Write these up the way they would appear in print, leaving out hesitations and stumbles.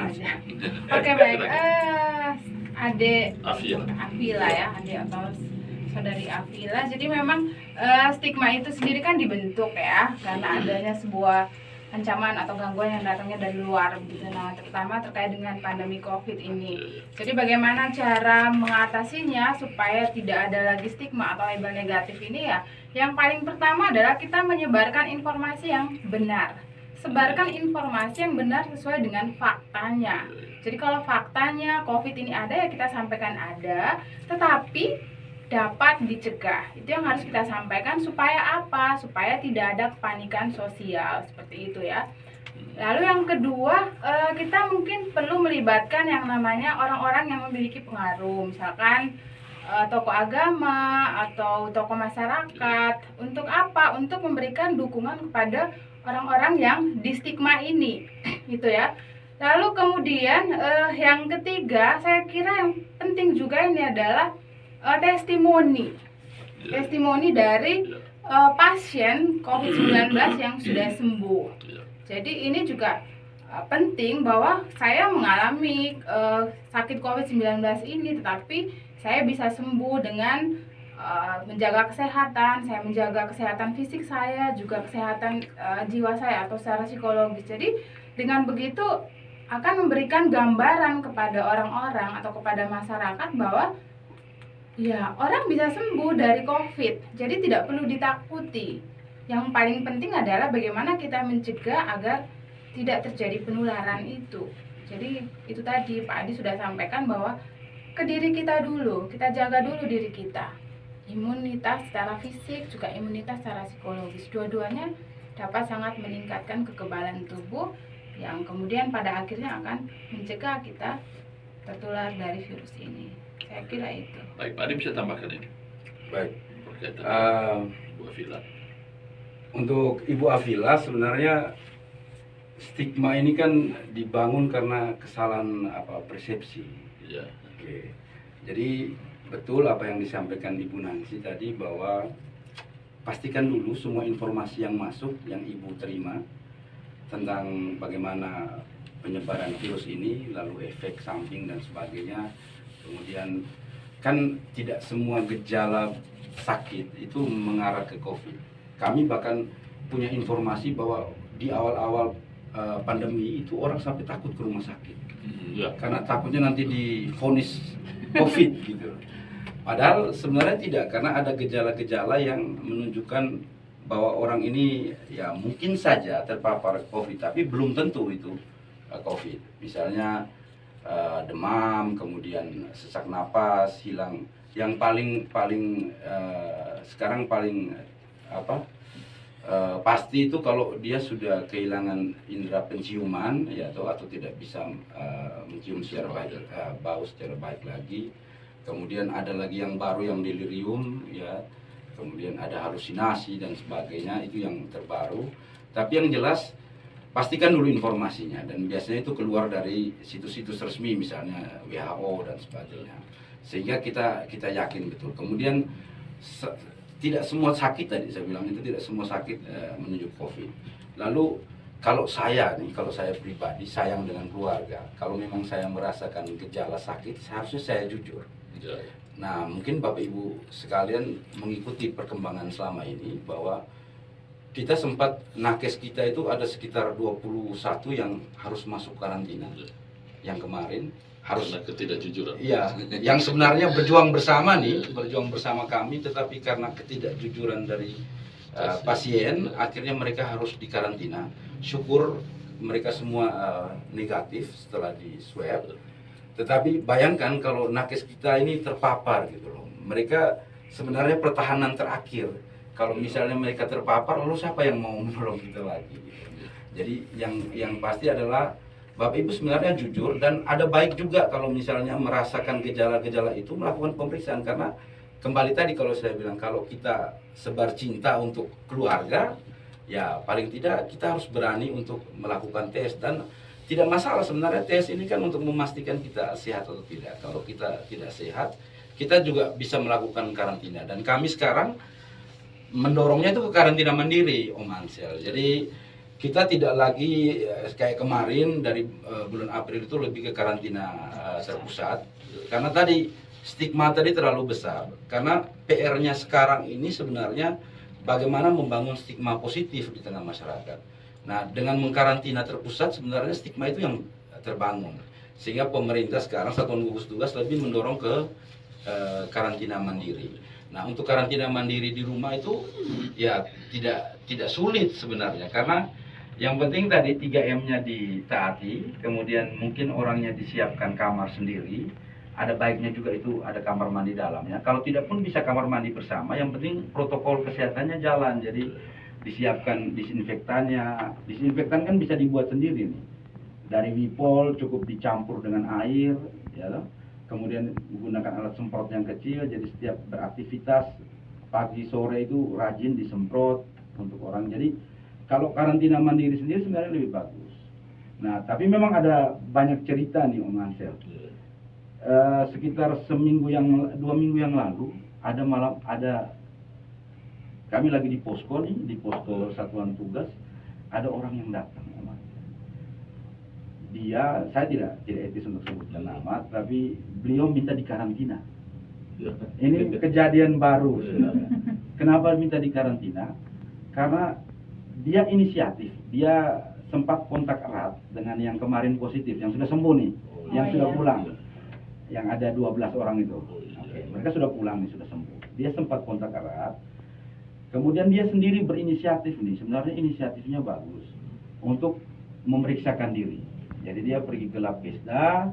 aja. Oke, baik. Adik Afila ya, adik atau saudari Afila. Jadi memang stigma itu sendiri kan dibentuk ya karena adanya sebuah ancaman atau gangguan yang datangnya dari luar gitu. Nah, terutama terkait dengan pandemi COVID ini. Jadi bagaimana cara mengatasinya supaya tidak ada lagi stigma atau label negatif ini ya? Yang paling pertama adalah kita menyebarkan informasi yang benar. Sebarkan informasi yang benar sesuai dengan faktanya. Jadi kalau faktanya COVID ini ada ya kita sampaikan ada, tetapi dapat dicegah. Itu yang harus kita sampaikan supaya apa? Supaya tidak ada kepanikan sosial seperti itu ya. Lalu yang kedua, kita mungkin perlu melibatkan yang namanya orang-orang yang memiliki pengaruh, misalkan tokoh agama atau tokoh masyarakat. Untuk apa? Untuk memberikan dukungan kepada orang-orang yang di stigma ini, gitu ya. Lalu kemudian yang ketiga, saya kira yang penting juga ini adalah testimoni dari pasien COVID-19 yang sudah sembuh. Jadi ini juga penting bahwa saya mengalami sakit COVID-19 ini, tetapi saya bisa sembuh dengan menjaga kesehatan, saya menjaga kesehatan fisik saya, juga kesehatan jiwa saya atau secara psikologis. Jadi dengan begitu akan memberikan gambaran kepada orang-orang atau kepada masyarakat bahwa ya, orang bisa sembuh dari COVID, jadi tidak perlu ditakuti. Yang paling penting adalah bagaimana kita mencegah agar tidak terjadi penularan itu. Jadi itu tadi Pak Adi sudah sampaikan bahwa ke diri kita dulu, kita jaga dulu diri kita. Imunitas secara fisik, juga imunitas secara psikologis. Dua-duanya dapat sangat meningkatkan kekebalan tubuh yang kemudian pada akhirnya akan mencegah kita tertular dari virus ini. Saya kira itu. Baik, Pak Adi bisa tambahkan ini. Baik. Berkaitan Ibu Afila. Untuk Ibu Afila sebenarnya stigma ini kan dibangun karena kesalahan persepsi. Iya. Oke. Jadi betul apa yang disampaikan Ibu Nancy tadi bahwa pastikan dulu semua informasi yang masuk yang Ibu terima tentang bagaimana penyebaran virus ini, lalu efek samping dan sebagainya. Kemudian kan tidak semua gejala sakit itu mengarah ke COVID. Kami bahkan punya informasi bahwa di awal-awal pandemi itu orang sampai takut ke rumah sakit. Ya. Karena takutnya nanti divonis COVID gitu. Padahal sebenarnya tidak, karena ada gejala-gejala yang menunjukkan bahwa orang ini ya mungkin saja terpapar COVID, tapi belum tentu itu COVID. Misalnya demam, kemudian sesak napas, hilang. Yang paling sekarang paling pasti itu kalau dia sudah kehilangan indera penciuman ya atau tidak bisa mencium secara baik, bau secara baik lagi. Kemudian ada lagi yang baru yang delirium ya. Kemudian ada halusinasi dan sebagainya, itu yang terbaru. Tapi yang jelas pastikan dulu informasinya, dan biasanya itu keluar dari situs-situs resmi misalnya WHO dan sebagainya, sehingga kita yakin betul. Kemudian tidak semua sakit, tadi saya bilang itu tidak semua sakit menunjuk COVID. Lalu kalau saya pribadi sayang dengan keluarga, kalau memang saya merasakan gejala sakit seharusnya saya jujur. Nah, mungkin Bapak Ibu sekalian mengikuti perkembangan selama ini bahwa kita sempat nakes kita itu ada sekitar 21 yang harus masuk karantina. Yang kemarin harus ketidakjujuran. Iya, yang sebenarnya berjuang bersama kami, tetapi karena ketidakjujuran dari pasien, akhirnya mereka harus dikarantina. Syukur mereka semua negatif setelah di swab. Tetapi bayangkan kalau nakes kita ini terpapar gitu loh. Mereka sebenarnya pertahanan terakhir. Kalau misalnya mereka terpapar, lalu siapa yang mau menolong kita lagi? Gitu. Jadi yang pasti adalah Bapak Ibu sebenarnya jujur, dan ada baik juga kalau misalnya merasakan gejala-gejala itu melakukan pemeriksaan, karena kembali tadi kalau saya bilang kalau kita sebar cinta untuk keluarga, ya paling tidak kita harus berani untuk melakukan tes. Dan tidak masalah sebenarnya tes ini kan untuk memastikan kita sehat atau tidak. Kalau kita tidak sehat, kita juga bisa melakukan karantina. Dan kami sekarang mendorongnya itu ke karantina mandiri, Om Ansel. Jadi kita tidak lagi kayak kemarin dari bulan April itu lebih ke karantina terpusat, karena tadi stigma tadi terlalu besar. Karena PR-nya sekarang ini sebenarnya bagaimana membangun stigma positif di tengah masyarakat. Nah, dengan mengkarantina terpusat sebenarnya stigma itu yang terbangun, sehingga pemerintah sekarang satuan gugus tugas lebih mendorong ke karantina mandiri. Nah, untuk karantina mandiri di rumah itu ya tidak sulit sebenarnya, karena yang penting tadi 3M-nya ditaati, kemudian mungkin orangnya disiapkan kamar sendiri, ada baiknya juga itu ada kamar mandi dalamnya. Kalau tidak pun bisa kamar mandi bersama, yang penting protokol kesehatannya jalan. Jadi disiapkan disinfektannya. Disinfektan kan bisa dibuat sendiri nih. Dari Wipol cukup dicampur dengan air, ya loh. Kemudian menggunakan alat semprot yang kecil, jadi setiap beraktivitas pagi sore itu rajin disemprot untuk orang. Jadi kalau karantina mandiri sendiri sebenarnya lebih bagus. Nah, tapi memang ada banyak cerita nih Om Ansel. Sekitar 2 minggu yang lalu ada kami lagi di posko nih, di posko satuan tugas, ada orang yang datang. Saya tidak etis untuk sebutkan nama, tapi beliau minta dikarantina. Ini kejadian baru sebenarnya. Kenapa minta dikarantina? Karena dia inisiatif, dia sempat kontak erat dengan yang kemarin positif, yang sudah sembuh nih, yang sudah pulang, yang ada 12 orang itu. Mereka sudah pulang nih, sudah sembuh. Dia sempat kontak erat, kemudian dia sendiri berinisiatif nih, sebenarnya inisiatifnya bagus untuk memeriksakan diri. Jadi dia pergi ke Labkesda,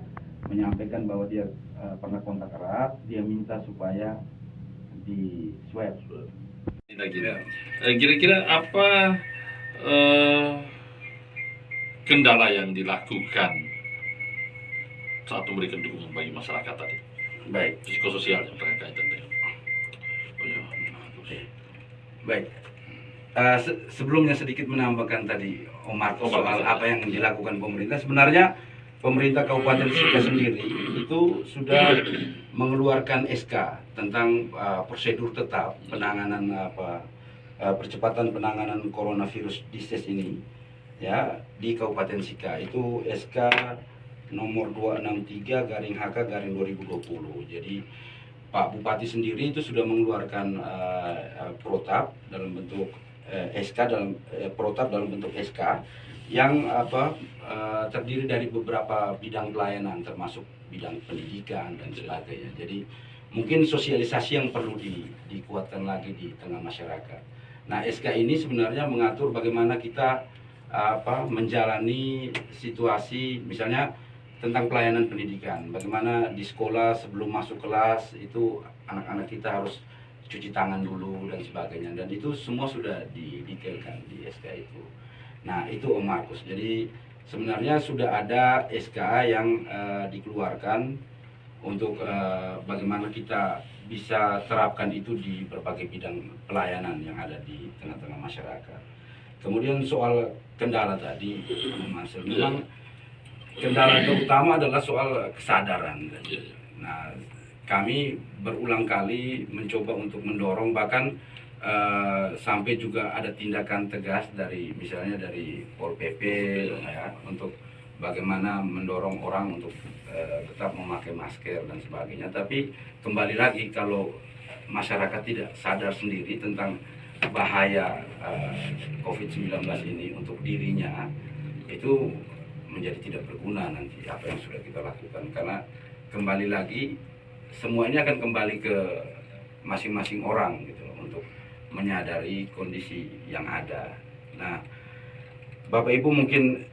menyampaikan bahwa dia pernah kontak erat, dia minta supaya di swab. Kira-kira apa kendala yang dilakukan saat memberikan dukungan bagi masyarakat tadi? Baik. Psikososial yang berkaitan dengan. Baik. Sebelumnya sedikit menambahkan tadi Om Marco soal apa yang dilakukan pemerintah. Sebenarnya pemerintah Kabupaten Sika sendiri itu sudah mengeluarkan SK tentang prosedur tetap penanganan percepatan penanganan coronavirus disease ini ya di Kabupaten Sika. Itu SK nomor 263/HK/2020. Jadi Pak Bupati sendiri itu sudah mengeluarkan protap dalam bentuk SK protap dalam bentuk SK yang terdiri dari beberapa bidang pelayanan termasuk bidang pendidikan dan sebagainya. Jadi mungkin sosialisasi yang perlu dikuatkan lagi di tengah masyarakat. Nah, SK ini sebenarnya mengatur bagaimana kita menjalani situasi misalnya tentang pelayanan pendidikan. Bagaimana di sekolah sebelum masuk kelas itu anak-anak kita harus cuci tangan dulu dan sebagainya, dan itu semua sudah didetailkan di SK itu. Nah, itu Om Markus. Jadi sebenarnya sudah ada SK yang dikeluarkan untuk bagaimana kita bisa terapkan itu di berbagai bidang pelayanan yang ada di tengah-tengah masyarakat. Kemudian soal kendala tadi, Mas, memang kendala terutama adalah soal kesadaran. Nah, kami berulang kali mencoba untuk mendorong, bahkan sampai juga ada tindakan tegas dari misalnya dari Pol PP ya, untuk bagaimana mendorong orang untuk tetap memakai masker dan sebagainya. Tapi kembali lagi, kalau masyarakat tidak sadar sendiri tentang bahaya COVID-19 ini untuk dirinya, itu menjadi tidak berguna nanti apa yang sudah kita lakukan. Karena kembali lagi semua ini akan kembali ke masing-masing orang gitu loh, untuk menyadari kondisi yang ada. Nah, Bapak Ibu mungkin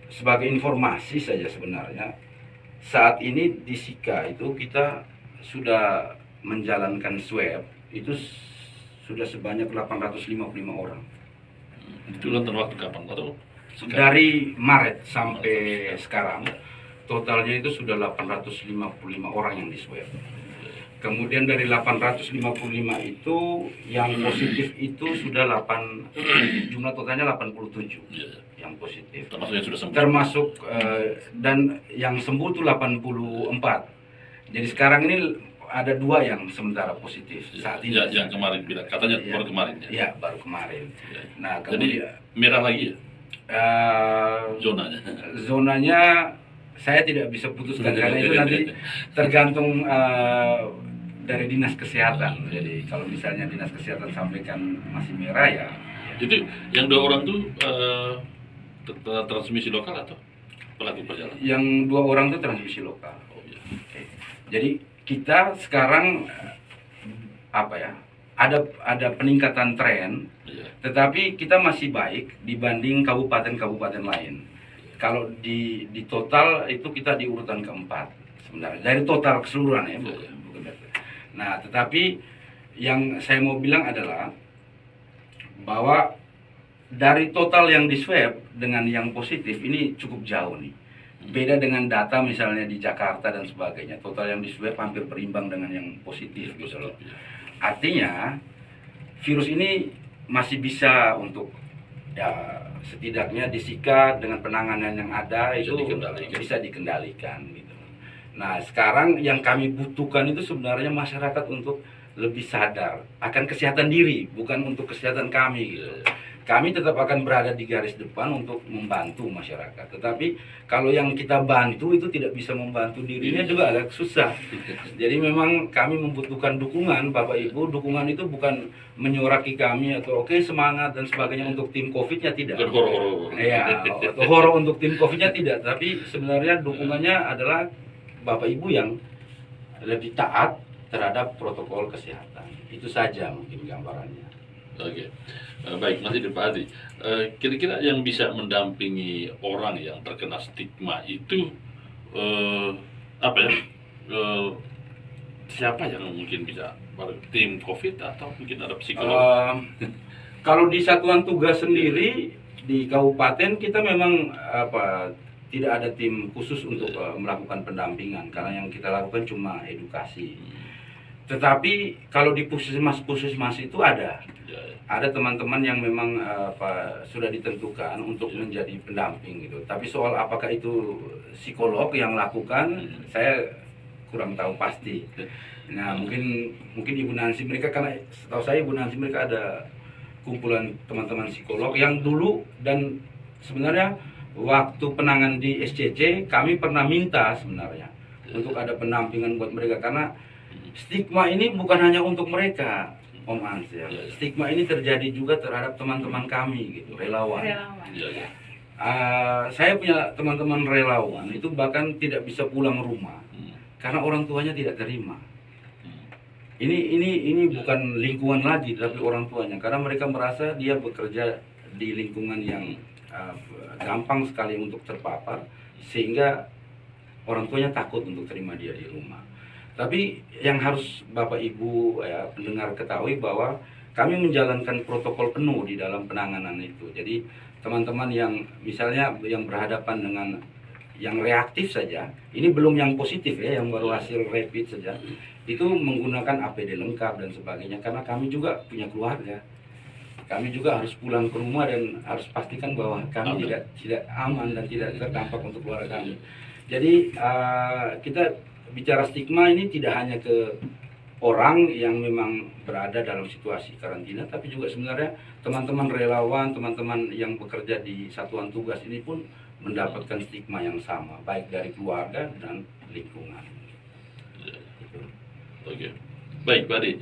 sebagai informasi saja, sebenarnya saat ini di Sika itu kita sudah menjalankan swab itu sudah sebanyak 855 orang. Itu nonton waktu kapan atau? Dari Maret sampai sekarang totalnya itu sudah 855 orang yang diswab. Kemudian dari 855 itu yang positif itu sudah jumlah totalnya 87 yang positif. Termasuk yang sudah sembuh. Termasuk dan yang sembuh itu 84. Jadi sekarang ini ada 2 yang sementara positif saat ini. Ya, yang kemarin bilang katanya baru kemarin ya. Iya, baru kemarin. Ya. Nah, jadi kemudian merah lagi ya. zonanya? Zonanya saya tidak bisa putuskan karena itu nanti tergantung dari dinas kesehatan. Jadi kalau misalnya dinas kesehatan sampaikan masih merah ya. Itu yang 2 orang tuh transmisi lokal atau pelaku perjalanan? Yang 2 orang itu transmisi lokal. Oh iya. Oke. Jadi kita sekarang apa ya? Ada peningkatan tren, Iya. tetapi kita masih baik dibanding kabupaten-kabupaten lain. Kalau di total itu kita di urutan keempat sebenarnya dari total keseluruhan ya. Iya. Nah, tetapi yang saya mau bilang adalah bahwa dari total yang di swab dengan yang positif ini cukup jauh nih. Beda dengan data misalnya di Jakarta dan sebagainya, total yang di swab hampir berimbang dengan yang positif gitu loh. Artinya virus ini masih bisa untuk ya setidaknya disikat dengan penanganan yang ada Bisa itu dikendalikan. bisa dikendalikan gitu. Nah, sekarang yang kami butuhkan itu sebenarnya masyarakat untuk lebih sadar akan kesehatan diri, bukan untuk kesehatan kami gitu. Kami tetap akan berada di garis depan untuk membantu masyarakat. Tetapi kalau yang kita bantu itu tidak bisa membantu dirinya juga agak susah. Jadi memang kami membutuhkan dukungan Bapak Ibu. Dukungan itu bukan menyoraki kami atau oke semangat dan sebagainya untuk tim COVID-nya tidak. Bukan horo-horo. Ya, atau horo untuk tim COVID-nya tidak. Tapi sebenarnya dukungannya adalah Bapak Ibu yang lebih taat terhadap protokol kesehatan. Itu saja mungkin gambarannya. Oke. Baik, masih di Pak Adi. Kira-kira yang bisa mendampingi orang yang terkena stigma itu apa ya? Siapa yang mungkin bisa? Tim COVID atau mungkin ada psikolog? Kalau di satuan tugas sendiri di kabupaten kita memang tidak ada tim khusus untuk melakukan pendampingan karena yang kita lakukan cuma edukasi. Tetapi kalau di puskesmas itu ada teman-teman yang memang sudah ditentukan untuk menjadi pendamping gitu. Tapi soal apakah itu psikolog yang lakukan, saya kurang tahu pasti. Nah, mungkin Ibu Nancy mereka, karena setahu saya Ibu Nancy mereka ada kumpulan teman-teman psikolog yang dulu, dan sebenarnya waktu penanganan di SCC kami pernah minta sebenarnya untuk ada pendampingan buat mereka karena stigma ini bukan hanya untuk mereka, Om Ans ya. Stigma ini terjadi juga terhadap teman-teman kami gitu, relawan. Ya. Saya punya teman-teman relawan itu bahkan tidak bisa pulang rumah karena orang tuanya tidak terima. Ini bukan lingkungan lagi, tapi orang tuanya, karena mereka merasa dia bekerja di lingkungan yang gampang sekali untuk terpapar, sehingga orang tuanya takut untuk terima dia di rumah. Tapi yang harus Bapak Ibu ya pendengar ketahui bahwa kami menjalankan protokol penuh di dalam penanganan itu. Jadi teman-teman yang misalnya yang berhadapan dengan yang reaktif saja, ini belum yang positif ya, yang baru hasil rapid saja, itu menggunakan APD lengkap dan sebagainya, karena kami juga punya keluarga. Kami juga harus pulang ke rumah dan harus pastikan bahwa kami tidak aman dan tidak terdampak untuk keluarga kami. Jadi kita bicara stigma ini tidak hanya ke orang yang memang berada dalam situasi karantina, tapi juga sebenarnya teman-teman relawan, teman-teman yang bekerja di satuan tugas ini pun mendapatkan stigma yang sama, baik dari keluarga dan lingkungan. Oke. Baik, Pak Adi.